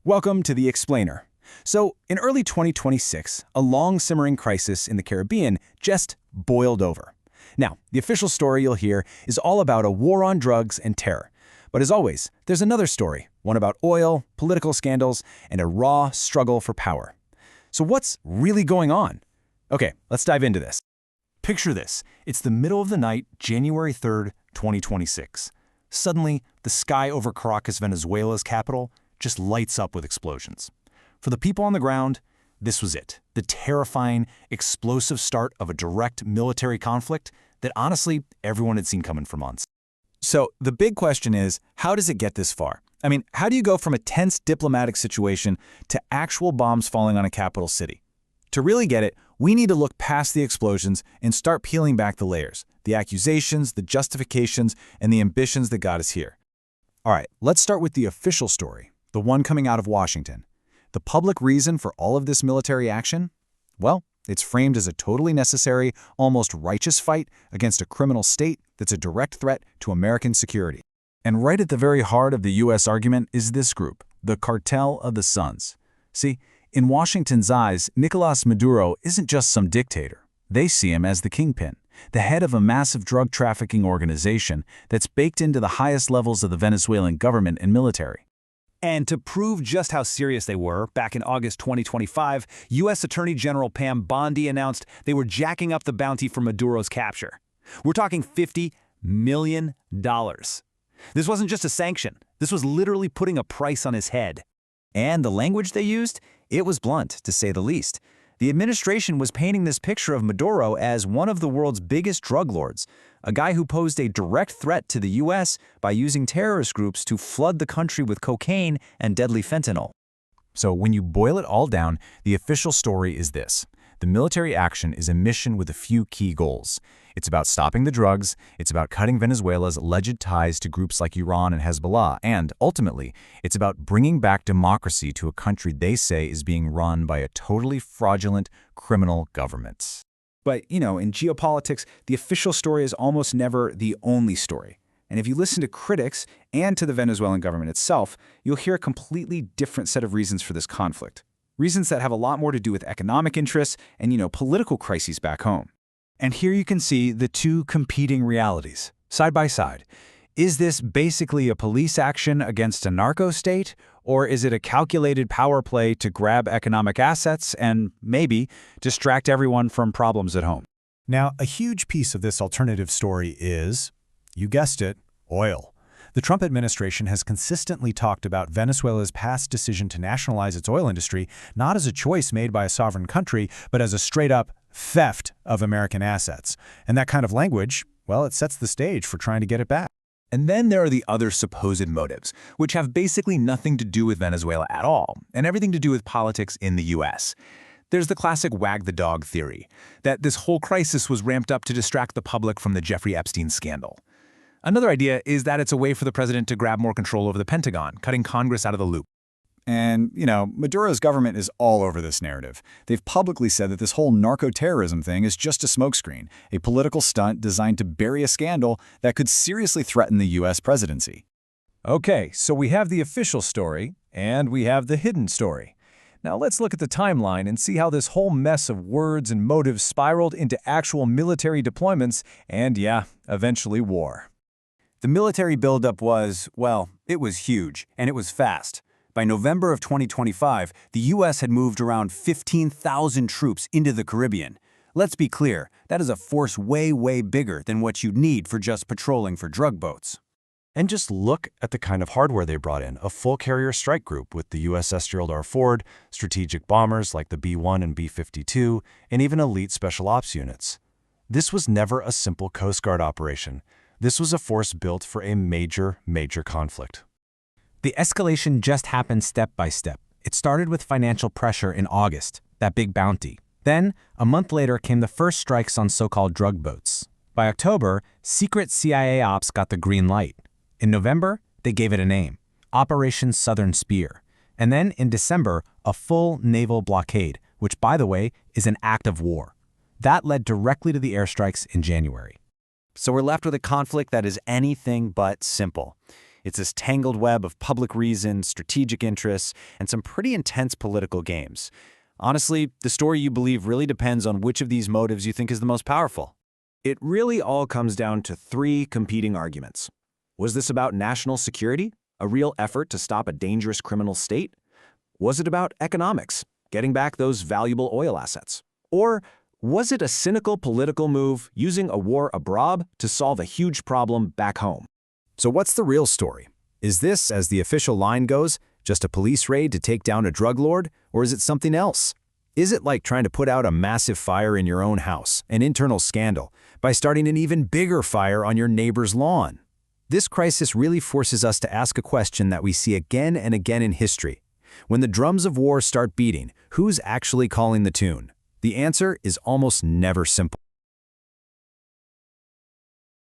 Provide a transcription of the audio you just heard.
Welcome to The Explainer. So, in early 2026, a long-simmering crisis in the Caribbean just boiled over. Now, the official story you'll hear is all about a war on drugs and terror. But as always, there's another story, one about oil, political scandals, and a raw struggle for power. So what's really going on? Okay, let's dive into this. Picture this. It's the middle of the night, January 3rd, 2026. Suddenly, the sky over Caracas, Venezuela's capital, just lights up with explosions. For the people on the ground, this was it. The terrifying, explosive start of a direct military conflict that honestly, everyone had seen coming for months. So the big question is, how does it get this far? I mean, how do you go from a tense diplomatic situation to actual bombs falling on a capital city? To really get it, we need to look past the explosions and start peeling back the layers, the accusations, the justifications, and the ambitions that got us here. All right, let's start with the official story, the one coming out of Washington. The public reason for all of this military action? Well, it's framed as a totally necessary, almost righteous fight against a criminal state that's a direct threat to American security. And right at the very heart of the U.S. argument is this group, the Cartel of the Suns. See, in Washington's eyes, Nicolás Maduro isn't just some dictator. They see him as the kingpin, the head of a massive drug trafficking organization that's baked into the highest levels of the Venezuelan government and military. And to prove just how serious they were, back in August 2025, U.S. Attorney General Pam Bondi announced they were jacking up the bounty for Maduro's capture. We're talking $50 million. This wasn't just a sanction. This was literally putting a price on his head. And the language they used? It was blunt, to say the least. The administration was painting this picture of Maduro as one of the world's biggest drug lords, a guy who posed a direct threat to the U.S. by using terrorist groups to flood the country with cocaine and deadly fentanyl. So when you boil it all down, the official story is this. The military action is a mission with a few key goals. It's about stopping the drugs, it's about cutting Venezuela's alleged ties to groups like Iran and Hezbollah, and, ultimately, it's about bringing back democracy to a country they say is being run by a totally fraudulent criminal government. But, in geopolitics, the official story is almost never the only story. And if you listen to critics and to the Venezuelan government itself, you'll hear a completely different set of reasons for this conflict. Reasons that have a lot more to do with economic interests and, political crises back home. And here you can see the two competing realities, side by side. Is this basically a police action against a narco-state, or is it a calculated power play to grab economic assets and, maybe, distract everyone from problems at home? Now, a huge piece of this alternative story is, you guessed it, oil. The Trump administration has consistently talked about Venezuela's past decision to nationalize its oil industry not as a choice made by a sovereign country, but as a straight-up theft of American assets. And that kind of language, well, it sets the stage for trying to get it back. And then there are the other supposed motives, which have basically nothing to do with Venezuela at all, and everything to do with politics in the U.S. There's the classic Wag the Dog theory, that this whole crisis was ramped up to distract the public from the Jeffrey Epstein scandal. Another idea is that it's a way for the president to grab more control over the Pentagon, cutting Congress out of the loop. And, Maduro's government is all over this narrative. They've publicly said that this whole narco-terrorism thing is just a smokescreen, a political stunt designed to bury a scandal that could seriously threaten the U.S. presidency. Okay, so we have the official story, and we have the hidden story. Now let's look at the timeline and see how this whole mess of words and motives spiraled into actual military deployments and, eventually war. The military buildup was, well, it was huge, and it was fast. By November of 2025, the U.S. had moved around 15,000 troops into the Caribbean. Let's be clear, that is a force way, way bigger than what you'd need for just patrolling for drug boats. And just look at the kind of hardware they brought in, a full carrier strike group with the USS Gerald R. Ford, strategic bombers like the B-1 and B-52, and even elite special ops units. This was never a simple Coast Guard operation. This was a force built for a major, major conflict. The escalation just happened step by step. It started with financial pressure in August, that big bounty. Then, a month later came the first strikes on so-called drug boats. By October, secret CIA ops got the green light. In November, they gave it a name, Operation Southern Spear. And then, in December, a full naval blockade, which, by the way, is an act of war. That led directly to the airstrikes in January. So we're left with a conflict that is anything but simple. It's this tangled web of public reason, strategic interests, and some pretty intense political games. Honestly, the story you believe really depends on which of these motives you think is the most powerful. It really all comes down to three competing arguments. Was this about national security, a real effort to stop a dangerous criminal state? Was it about economics, getting back those valuable oil assets? Or was it a cynical political move using a war abroad to solve a huge problem back home? So what's the real story? Is this, as the official line goes, just a police raid to take down a drug lord, or is it something else? Is it like trying to put out a massive fire in your own house, an internal scandal, by starting an even bigger fire on your neighbor's lawn? This crisis really forces us to ask a question that we see again and again in history. When the drums of war start beating, who's actually calling the tune? The answer is almost never simple.